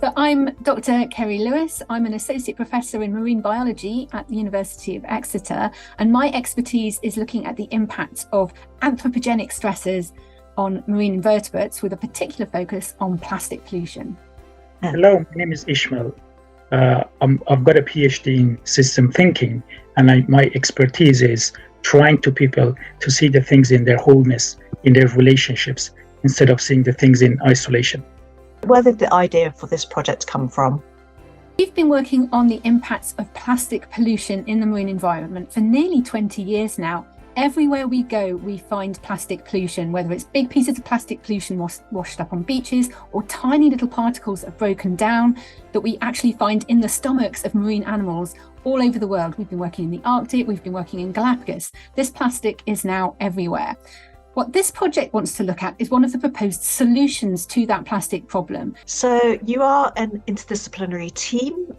So I'm Dr. Ceri Lewis. I'm an associate professor in marine biology at the University of Exeter, and my expertise is looking at the impact of anthropogenic stresses on marine invertebrates with a particular focus on plastic pollution. Hello, my name is Esmaeil. I've got a PhD in system thinking, and my expertise is trying to people to see the things in their wholeness, in their relationships, instead of seeing the things in isolation. Where did the idea for this project come from? We've been working on the impacts of plastic pollution in the marine environment for nearly 20 years now. Everywhere we go, we find plastic pollution, whether it's big pieces of plastic pollution washed up on beaches or tiny little particles that are broken down that we actually find in the stomachs of marine animals all over the world. We've been working in the Arctic, we've been working in Galapagos. This plastic is now everywhere. What this project wants to look at is one of the proposed solutions to that plastic problem. So you are an interdisciplinary team.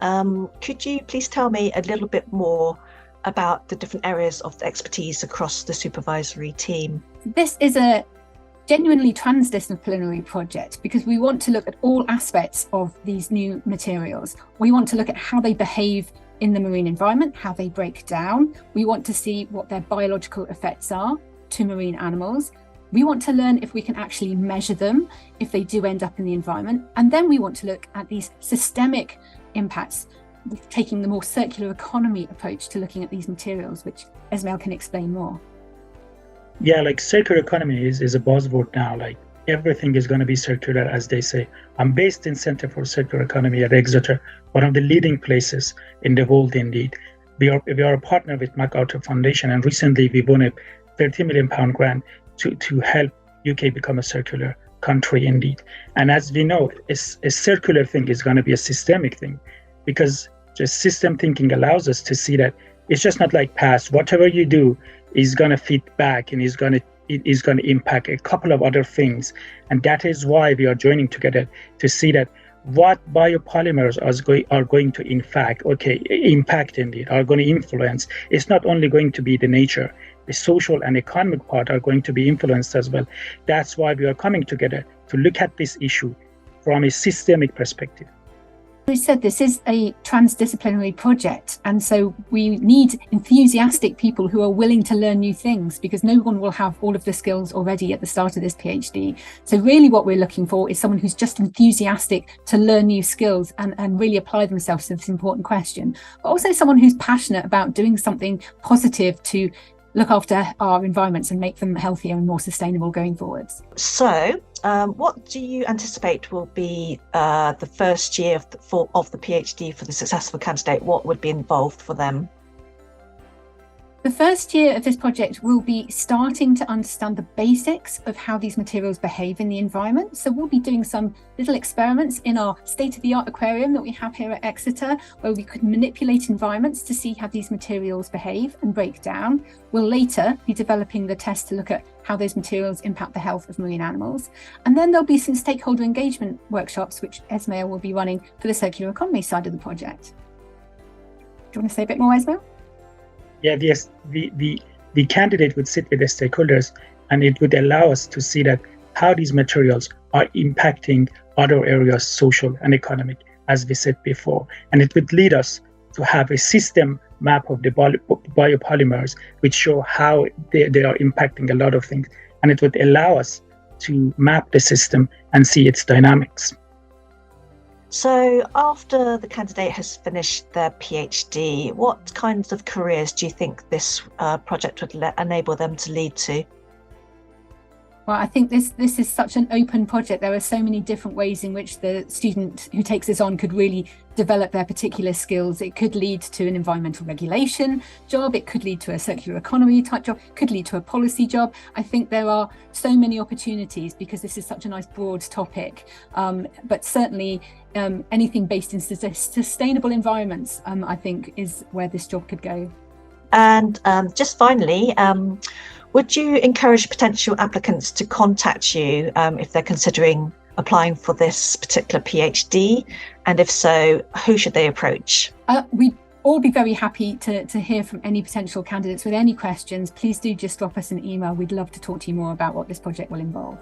Could you please tell me a little bit more about the different areas of the expertise across the supervisory team? This is a genuinely transdisciplinary project because we want to look at all aspects of these new materials. We want to look at how they behave in the marine environment, how they break down. We want to see what their biological effects are to marine animals. We want to learn if we can actually measure them if they do end up in the environment. And then we want to look at these systemic impacts, taking the more circular economy approach to looking at these materials, which Esmaeil can explain more. Yeah, like circular economy is a buzzword now. Like everything is going to be circular, as they say. I'm based in Center for Circular Economy at Exeter, one of the leading places in the world indeed. We are a partner with MacArthur Foundation, and recently we won a £30 million grant to help UK become a circular country indeed. And as we know, a circular thing is going to be a systemic thing, because just system thinking allows us to see that it's just not like past. Whatever you do is going to feed back and is going to impact a couple of other things. And that is why we are joining together to see that what biopolymers are going to impact indeed, are going to influence. It's not only going to be the nature, the social and economic part are going to be influenced as well. That's why we are coming together to look at this issue from a systemic perspective. We said this is a transdisciplinary project, and so we need enthusiastic people who are willing to learn new things, because no one will have all of the skills already at the start of this PhD. So really what we're looking for is someone who's just enthusiastic to learn new skills and really apply themselves to this important question, but also someone who's passionate about doing something positive to look after our environments and make them healthier and more sustainable going forwards. So what do you anticipate will be the first year of the PhD for the successful candidate? What would be involved for them? The first year of this project will be starting to understand the basics of how these materials behave in the environment. So we'll be doing some little experiments in our state-of-the-art aquarium that we have here at Exeter, where we could manipulate environments to see how these materials behave and break down. We'll later be developing the test to look at how those materials impact the health of marine animals. And then there'll be some stakeholder engagement workshops, which Esmaeil will be running for the circular economy side of the project. Do you want to say a bit more, Esmaeil? Yeah, yes, the candidate would sit with the stakeholders, and it would allow us to see that how these materials are impacting other areas, social and economic, as we said before. And it would lead us to have a system map of the biopolymers, which show how they are impacting a lot of things. And it would allow us to map the system and see its dynamics. So after the candidate has finished their PhD, what kinds of careers do you think this project would enable them to lead to? Well, I think this is such an open project. There are so many different ways in which the student who takes this on could really develop their particular skills. It could lead to an environmental regulation job. It could lead to a circular economy type job. It could lead to a policy job. I think there are so many opportunities because this is such a nice broad topic. But certainly anything based in sustainable environments, I think, is where this job could go. And just finally, would you encourage potential applicants to contact you if they're considering applying for this particular PhD? And if so, who should they approach? We'd all be very happy to hear from any potential candidates with any questions. Please do just drop us an email. We'd love to talk to you more about what this project will involve.